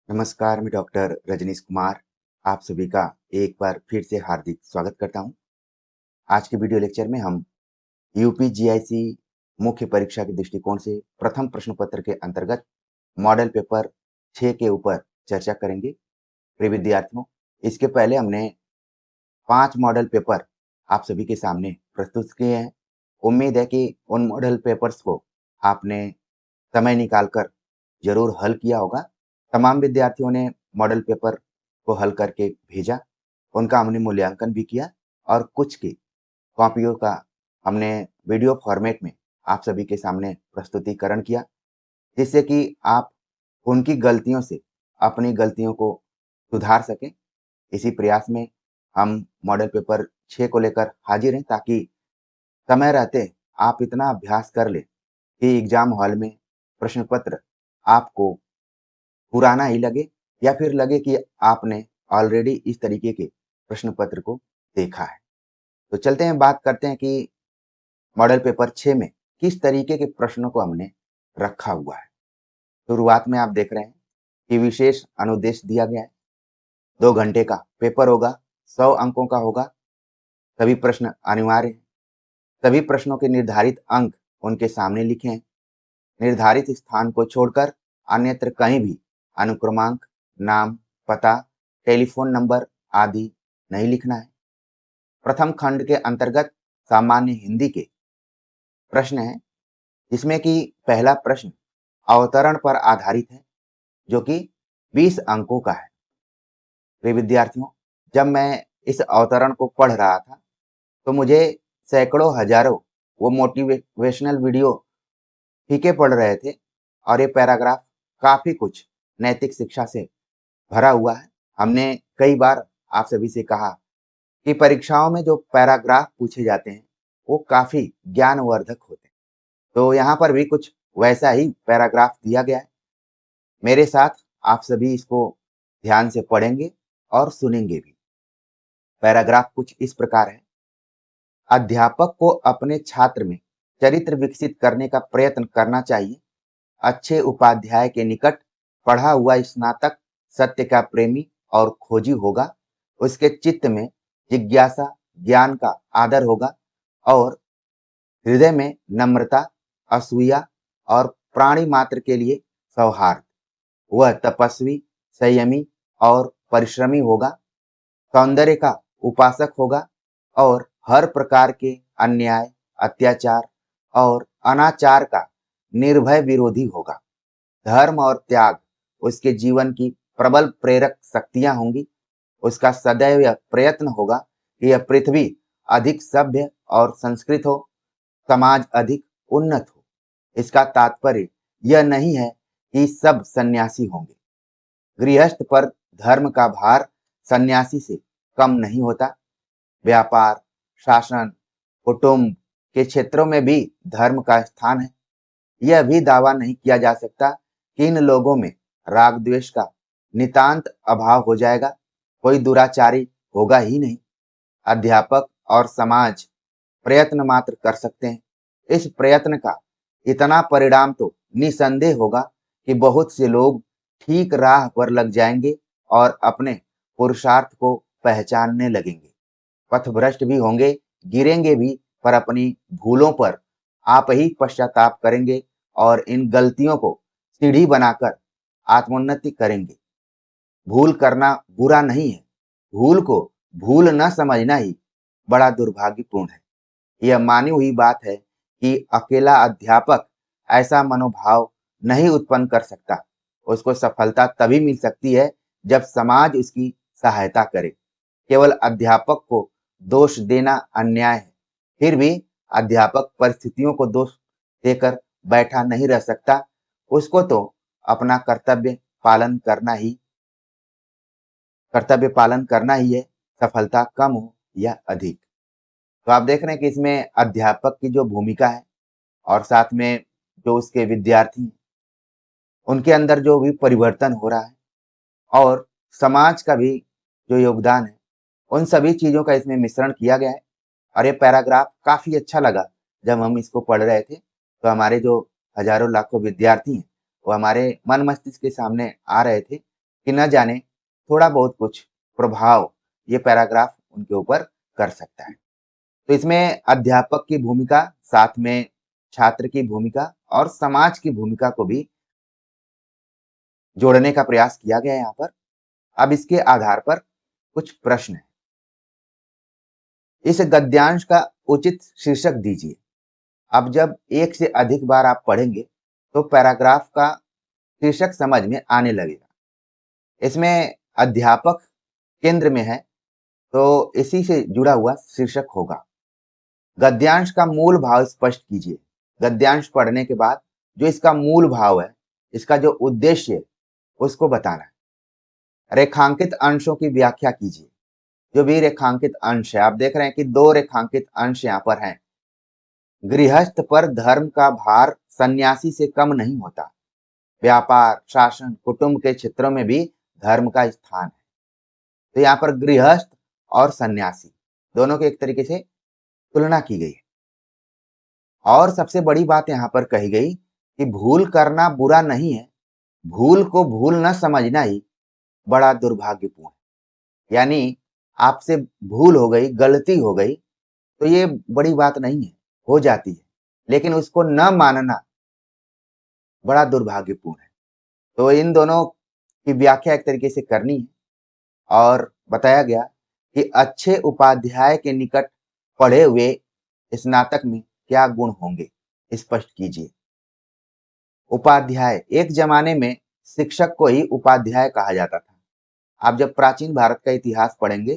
नमस्कार, मैं डॉक्टर रजनीश कुमार आप सभी का एक बार फिर से हार्दिक स्वागत करता हूं। आज के वीडियो लेक्चर में हम यूपीजीआईसी मुख्य परीक्षा के दृष्टिकोण से प्रथम प्रश्न पत्र के अंतर्गत मॉडल पेपर 6 के ऊपर चर्चा करेंगे। प्रिय विद्यार्थियों, इसके पहले हमने 5 मॉडल पेपर आप सभी के सामने प्रस्तुत किए हैं। उम्मीद है कि उन मॉडल पेपर्स को आपने समय निकालकर जरूर हल किया होगा। तमाम विद्यार्थियों ने मॉडल पेपर को हल करके भेजा, उनका हमने मूल्यांकन भी किया और कुछ की कॉपियों का हमने वीडियो फॉर्मेट में आप सभी के सामने प्रस्तुतिकरण किया, जिससे कि आप उनकी गलतियों से अपनी गलतियों को सुधार सकें। इसी प्रयास में हम मॉडल पेपर 6 को लेकर हाजिर हैं, ताकि समय रहते आप इतना अभ्यास कर लें कि एग्जाम हॉल में प्रश्न पत्र आपको पुराना ही लगे या फिर लगे कि आपने ऑलरेडी इस तरीके के प्रश्न पत्र को देखा है। तो चलते हैं, बात करते हैं कि मॉडल पेपर 6 में किस तरीके के प्रश्नों को हमने रखा हुआ है। शुरुआत में आप देख रहे हैं कि विशेष अनुदेश दिया गया है। 2 घंटे का पेपर होगा, 100 अंकों का होगा। सभी प्रश्न अनिवार्य हैं। सभी प्रश्नों के निर्धारित अंक उनके सामने लिखे हैं। निर्धारित स्थान को छोड़कर अन्यत्र कहीं भी अनुक्रमांक, नाम, पता, टेलीफोन नंबर आदि नहीं लिखना है। प्रथम खंड के अंतर्गत सामान्य हिंदी के प्रश्न है, जिसमें कि पहला प्रश्न अवतरण पर आधारित है, जो कि 20 अंकों का है। वे विद्यार्थियों, जब मैं इस अवतरण को पढ़ रहा था तो मुझे सैकड़ों हजारों वो मोटिवेशनल वीडियो फीके पड़ रहे थे और ये पैराग्राफ काफी कुछ नैतिक शिक्षा से भरा हुआ है। हमने कई बार आप सभी से कहा कि परीक्षाओं में जो पैराग्राफ पूछे जाते हैं वो काफी ज्ञानवर्धक होते हैं। तो यहाँ पर भी कुछ वैसा ही पैराग्राफ दिया गया है। मेरे साथ आप सभी इसको ध्यान से पढ़ेंगे और सुनेंगे भी। पैराग्राफ कुछ इस प्रकार है। अध्यापक को अपने छात्र में चरित्र विकसित करने का प्रयत्न करना चाहिए। अच्छे उपाध्याय के निकट पढ़ा हुआ स्नातक सत्य का प्रेमी और खोजी होगा। उसके चित्त में जिज्ञासा, ज्ञान का आदर होगा और हृदय में नम्रता, असूया और प्राणी मात्र के लिए सौहार्द। वह तपस्वी, संयमी और परिश्रमी होगा। सौंदर्य का उपासक होगा और हर प्रकार के अन्याय, अत्याचार और अनाचार का निर्भय विरोधी होगा। धर्म और त्याग उसके जीवन की प्रबल प्रेरक शक्तियां होंगी। उसका सदैव यह प्रयत्न होगा कि यह पृथ्वी अधिक सभ्य और संस्कृत हो, समाज अधिक उन्नत हो। इसका तात्पर्य यह नहीं है कि सब सन्यासी होंगे। गृहस्थ पर धर्म का भार सन्यासी से कम नहीं होता। व्यापार, शासन, कुटुंब के क्षेत्रों में भी धर्म का स्थान है। यह भी दावा नहीं किया जा सकता कि इन लोगों में राग द्वेष का नितांत अभाव हो जाएगा। कोई दुराचारी होगा ही नहीं। अध्यापक और समाज प्रयत्न मात्र कर सकते हैं। इस प्रयत्न का इतना परिणाम तो निसंदेह होगा कि बहुत से लोग ठीक राह पर लग जाएंगे और अपने पुरुषार्थ को पहचानने लगेंगे। पथभ्रष्ट भी होंगे, गिरेंगे भी, पर अपनी भूलों पर आप ही पश्चाताप करेंगे और इन गलतियों को सीढ़ी बनाकर आत्मोन्नति करेंगे। भूल करना बुरा नहीं है, भूल को भूल न समझना ही बड़ा दुर्भाग्यपूर्ण है। यह मानी हुई बात है कि अकेला अध्यापक ऐसा मनोभाव नहीं उत्पन्न कर सकता। उसको सफलता तभी मिल सकती है जब समाज उसकी सहायता करे। केवल अध्यापक को दोष देना अन्याय है। फिर भी अध्यापक परिस्थितियों को दोष देकर बैठा नहीं रह सकता। उसको तो अपना कर्तव्य पालन करना ही है, सफलता कम हो या अधिक। तो आप देख रहे हैं कि इसमें अध्यापक की जो भूमिका है और साथ में जो उसके विद्यार्थी हैं, उनके अंदर जो भी परिवर्तन हो रहा है और समाज का भी जो योगदान है, उन सभी चीज़ों का इसमें मिश्रण किया गया है। और ये पैराग्राफ काफ़ी अच्छा लगा जब हम इसको पढ़ रहे थे। तो हमारे जो हज़ारों लाखों विद्यार्थी हैं, वो हमारे मन मस्तिष्क के सामने आ रहे थे कि न जाने थोड़ा बहुत कुछ प्रभाव ये पैराग्राफ उनके ऊपर कर सकता है। तो इसमें अध्यापक की भूमिका, साथ में छात्र की भूमिका और समाज की भूमिका को भी जोड़ने का प्रयास किया गया है यहाँ पर। अब इसके आधार पर कुछ प्रश्न हैं। इस गद्यांश का उचित शीर्षक दीजिए। अब जब एक से अधिक बार आप पढ़ेंगे तो पैराग्राफ का शीर्षक समझ में आने लगेगा। इसमें अध्यापक केंद्र में है, तो इसी से जुड़ा हुआ शीर्षक होगा। गद्यांश का मूल भाव स्पष्ट कीजिए। गद्यांश पढ़ने के बाद जो इसका मूल भाव है, इसका जो उद्देश्य है, उसको बताना है। रेखांकित अंशों की व्याख्या कीजिए। जो भी रेखांकित अंश है, आप देख रहे हैं कि 2 रेखांकित अंश यहाँ पर हैं। गृहस्थ पर धर्म का भार सन्यासी से कम नहीं होता। व्यापार, शासन, कुटुंब के क्षेत्रों में भी धर्म का स्थान है। तो यहाँ पर गृहस्थ और सन्यासी दोनों की एक तरीके से तुलना की गई है। और सबसे बड़ी बात यहाँ पर कही गई कि भूल करना बुरा नहीं है, भूल को भूल न समझना ही बड़ा दुर्भाग्यपूर्ण है। यानी आपसे भूल हो गई, गलती हो गई, तो ये बड़ी बात नहीं है, हो जाती है, लेकिन उसको न मानना बड़ा दुर्भाग्यपूर्ण है। तो इन दोनों की व्याख्या एक तरीके से करनी है और बताया गया कि अच्छे उपाध्याय के निकट पढ़े हुए स्नातक में क्या गुण होंगे, स्पष्ट कीजिए। उपाध्याय, एक जमाने में शिक्षक को ही उपाध्याय कहा जाता था। आप जब प्राचीन भारत का इतिहास पढ़ेंगे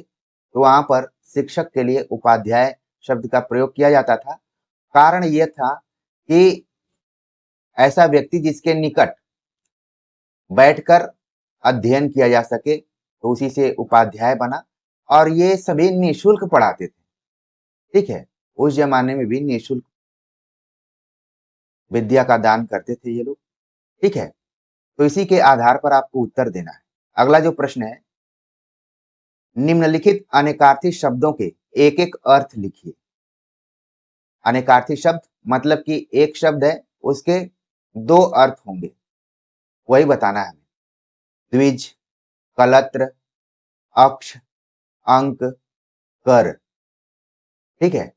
तो वहां पर शिक्षक के लिए उपाध्याय शब्द का प्रयोग किया जाता था। कारण यह था कि ऐसा व्यक्ति जिसके निकट बैठकर अध्ययन किया जा सके, तो उसी से उपाध्याय बना। और ये सभी निःशुल्क पढ़ाते थे। ठीक है, उस जमाने में भी निःशुल्क विद्या का दान करते थे ये लोग। ठीक है, तो इसी के आधार पर आपको उत्तर देना है। अगला जो प्रश्न है, निम्नलिखित अनेकार्थी शब्दों के एक एक अर्थ लिखिए। अनेकार्थी शब्द मतलब कि एक शब्द है, उसके 2 अर्थ होंगे, वही बताना है हमें। द्विज, कलत्र, अक्ष, अंक, कर। ठीक है,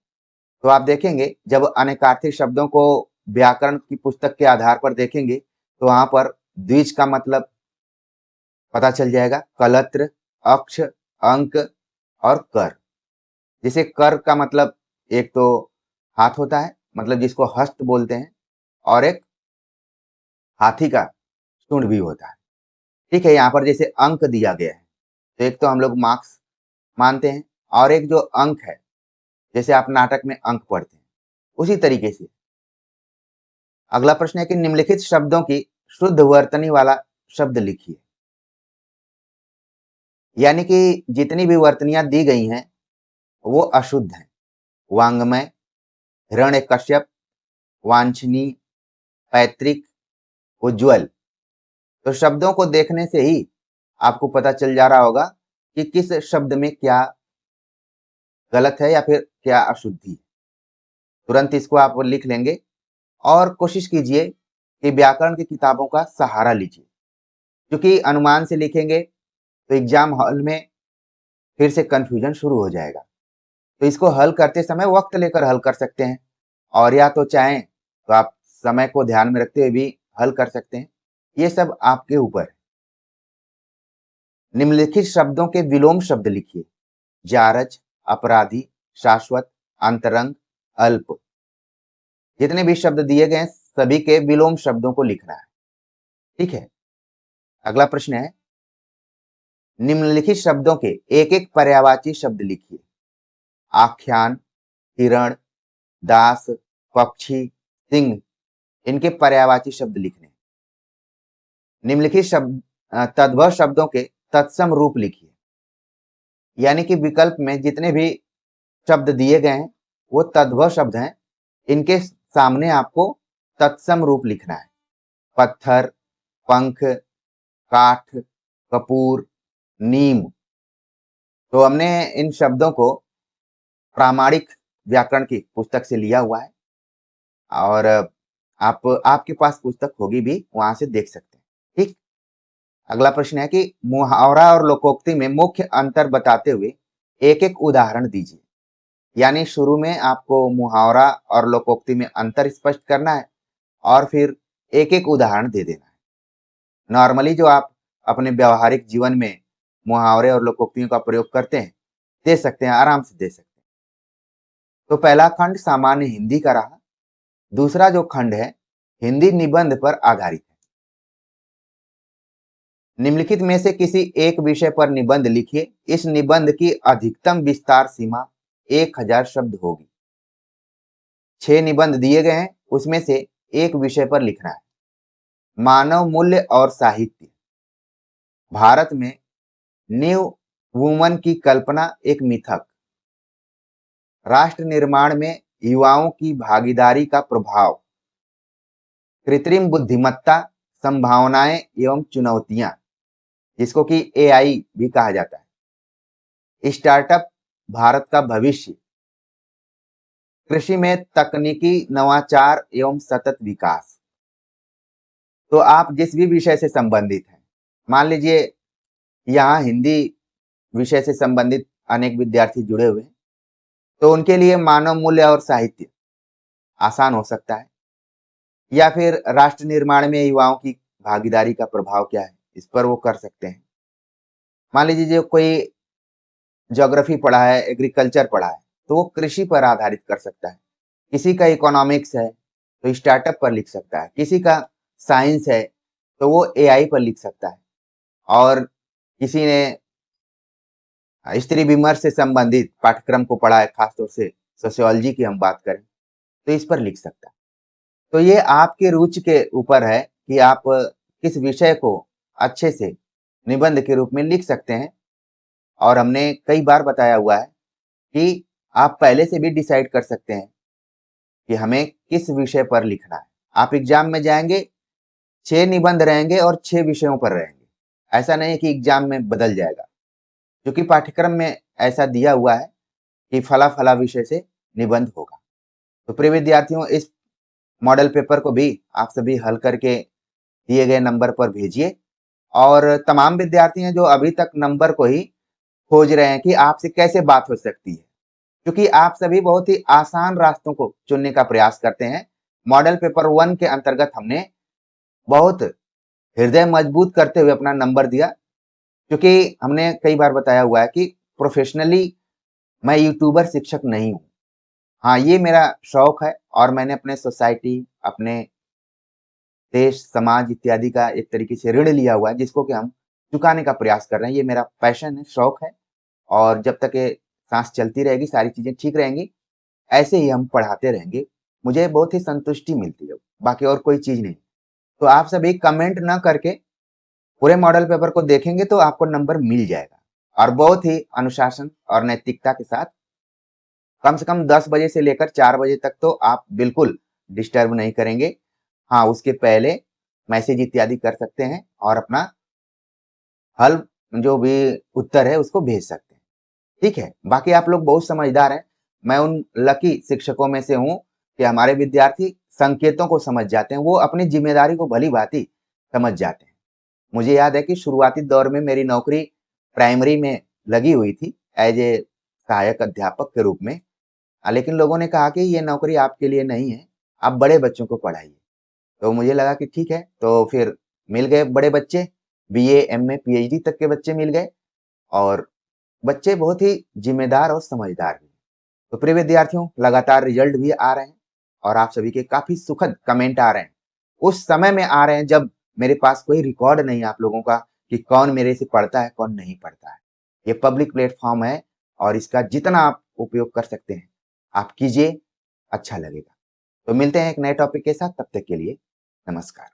तो आप देखेंगे जब अनेकार्थी शब्दों को व्याकरण की पुस्तक के आधार पर देखेंगे तो वहां पर द्विज का मतलब पता चल जाएगा, कलत्र, अक्ष, अंक और कर। जैसे कर का मतलब एक तो हाथ होता है, मतलब जिसको हस्त बोलते हैं, और एक हाथी का सूंड भी होता है। ठीक है, यहाँ पर जैसे अंक दिया गया है, तो एक तो हम लोग मार्क्स मानते हैं, और एक जो अंक है, जैसे आप नाटक में अंक पढ़ते हैं, उसी तरीके से। अगला प्रश्न है कि निम्नलिखित शब्दों की शुद्ध वर्तनी वाला शब्द लिखिए। यानी कि जितनी भी वर्तनियां दी गई हैं वो अशुद्ध हैं। वांग्मय, हिरण्यकश्यप, वांछनीय, पैतृक, उज्ज्वल। तो शब्दों को देखने से ही आपको पता चल जा रहा होगा कि किस शब्द में क्या गलत है या फिर क्या अशुद्धि है। तुरंत इसको आप लिख लेंगे और कोशिश कीजिए कि व्याकरण की किताबों का सहारा लीजिए, क्योंकि अनुमान से लिखेंगे तो एग्जाम हॉल में फिर से कंफ्यूजन शुरू हो जाएगा। तो इसको हल करते समय वक्त लेकर हल कर सकते हैं, और या तो चाहें तो आप समय को ध्यान में रखते हुए भी हल कर सकते हैं। ये सब आपके ऊपर है। निम्नलिखित शब्दों के विलोम शब्द लिखिए। जारज, अपराधी, शाश्वत, अंतरंग, अल्प। जितने भी शब्द दिए गए हैं सभी के विलोम शब्दों को लिखना है। ठीक है, अगला प्रश्न है, निम्नलिखित शब्दों के एक एक पर्यायवाची शब्द लिखिए। आख्यान, हिरण, दास, पक्षी, सिंह, इनके पर्यायवाची शब्द लिखने। निम्नलिखित शब्द तद्भव शब्दों के तत्सम रूप लिखिए। यानी कि विकल्प में जितने भी शब्द दिए गए हैं वो तद्भव शब्द हैं, इनके सामने आपको तत्सम रूप लिखना है। पत्थर, पंख, काठ, कपूर, नीम। तो हमने इन शब्दों को प्रामाणिक व्याकरण की पुस्तक से लिया हुआ है, और आपके पास पुस्तक होगी भी, वहां से देख सकते हैं। ठीक, अगला प्रश्न है कि मुहावरा और लोकोक्ति में मुख्य अंतर बताते हुए एक एक उदाहरण दीजिए। यानी शुरू में आपको मुहावरा और लोकोक्ति में अंतर स्पष्ट करना है और फिर एक एक उदाहरण दे देना है। नॉर्मली जो आप अपने व्यवहारिक जीवन में मुहावरे और लोकोक्तियों का प्रयोग करते हैं, दे सकते हैं, आराम से दे सकते हैं। तो पहला खंड सामान्य हिंदी का रहा। दूसरा जो खंड है हिंदी निबंध पर आधारित है। निम्नलिखित में से किसी एक विषय पर निबंध लिखिए। इस निबंध की अधिकतम विस्तार सीमा 1000 शब्द होगी। 6 निबंध दिए गए हैं, उसमें से एक विषय पर लिखना है। मानव मूल्य और साहित्य। भारत में न्यू वुमन की कल्पना एक मिथक। राष्ट्र निर्माण में युवाओं की भागीदारी का प्रभाव। कृत्रिम बुद्धिमत्ता, संभावनाएं एवं चुनौतियां, जिसको कि एआई भी कहा जाता है। स्टार्टअप, भारत का भविष्य। कृषि में तकनीकी नवाचार एवं सतत विकास। तो आप जिस भी विषय से संबंधित हैं, मान लीजिए यहाँ हिंदी विषय से संबंधित अनेक विद्यार्थी जुड़े हुए हैं, तो उनके लिए मानव मूल्य और साहित्य आसान हो सकता है। या फिर राष्ट्र निर्माण में युवाओं की भागीदारी का प्रभाव क्या है, इस पर वो कर सकते हैं। मान लीजिए जो कोई ज्योग्राफी पढ़ा है, एग्रीकल्चर पढ़ा है, तो वो कृषि पर आधारित कर सकता है। किसी का इकोनॉमिक्स है तो स्टार्टअप पर लिख सकता है। किसी का साइंस है तो वो एआई पर लिख सकता है। और किसी ने स्त्री विमर्श से संबंधित पाठ्यक्रम को पढ़ा है, खासतौर से सोशियोलॉजी की हम बात करें, तो इस पर लिख सकता है। तो ये आपके रुचि के ऊपर है कि आप किस विषय को अच्छे से निबंध के रूप में लिख सकते हैं। और हमने कई बार बताया हुआ है कि आप पहले से भी डिसाइड कर सकते हैं कि हमें किस विषय पर लिखना है। आप एग्जाम में जाएंगे, 6 निबंध रहेंगे और 6 विषयों पर रहेंगे। ऐसा नहीं है कि एग्जाम में बदल जाएगा, क्योंकि पाठ्यक्रम में ऐसा दिया हुआ है कि फला फला विषय से निबंध होगा। तो प्रिय विद्यार्थियों, इस मॉडल पेपर को भी आप सभी हल करके दिए गए नंबर पर भेजिए। और तमाम विद्यार्थी हैं जो अभी तक नंबर को ही खोज रहे हैं कि आपसे कैसे बात हो सकती है, क्योंकि आप सभी बहुत ही आसान रास्तों को चुनने का प्रयास करते हैं। मॉडल पेपर 1 के अंतर्गत हमने बहुत हृदय मजबूत करते हुए अपना नंबर दिया, क्योंकि हमने कई बार बताया हुआ है कि प्रोफेशनली मैं यूट्यूबर शिक्षक नहीं हूँ। हाँ, ये मेरा शौक है और मैंने अपने सोसाइटी, अपने देश, समाज इत्यादि का एक तरीके से ऋण लिया हुआ है, जिसको कि हम चुकाने का प्रयास कर रहे हैं। ये मेरा पैशन है, शौक है। और जब तक ये सांस चलती रहेगी, सारी चीजें ठीक रहेंगी, ऐसे ही हम पढ़ाते रहेंगे। मुझे बहुत ही संतुष्टि मिलती है, बाकी और कोई चीज नहीं। तो आप सभी कमेंट ना करके पूरे मॉडल पेपर को देखेंगे तो आपको नंबर मिल जाएगा। और बहुत ही अनुशासन और नैतिकता के साथ कम से कम 10 बजे से लेकर 4 बजे तक तो आप बिल्कुल डिस्टर्ब नहीं करेंगे। हाँ, उसके पहले मैसेज इत्यादि कर सकते हैं और अपना हल जो भी उत्तर है उसको भेज सकते हैं। ठीक है, बाकी आप लोग बहुत समझदार हैं। मैं उन लकी शिक्षकों में से हूँ कि हमारे विद्यार्थी संकेतों को समझ जाते हैं, वो अपनी जिम्मेदारी को भली-भांति समझ जाते हैं। मुझे याद है कि शुरुआती दौर में मेरी नौकरी प्राइमरी में लगी हुई थी एज ए सहायक अध्यापक के रूप में। लेकिन लोगों ने कहा कि ये नौकरी आपके लिए नहीं है, आप बड़े बच्चों को पढ़ाइए। तो मुझे लगा कि ठीक है, तो फिर मिल गए बड़े बच्चे, बीए, एमए, पीएचडी तक के बच्चे मिल गए और बच्चे बहुत ही जिम्मेदार और समझदार भी। तो प्रिय विद्यार्थियों, लगातार रिजल्ट भी आ रहे हैं और आप सभी के काफी सुखद कमेंट आ रहे हैं। उस समय में आ रहे हैं जब मेरे पास कोई रिकॉर्ड नहीं है आप लोगों का कि कौन मेरे से पढ़ता है, कौन नहीं पढ़ता है। ये पब्लिक प्लेटफॉर्म है और इसका जितना आप उपयोग कर सकते हैं आप कीजिए, अच्छा लगेगा। तो मिलते हैं एक नए टॉपिक के साथ, तब तक के लिए नमस्कार।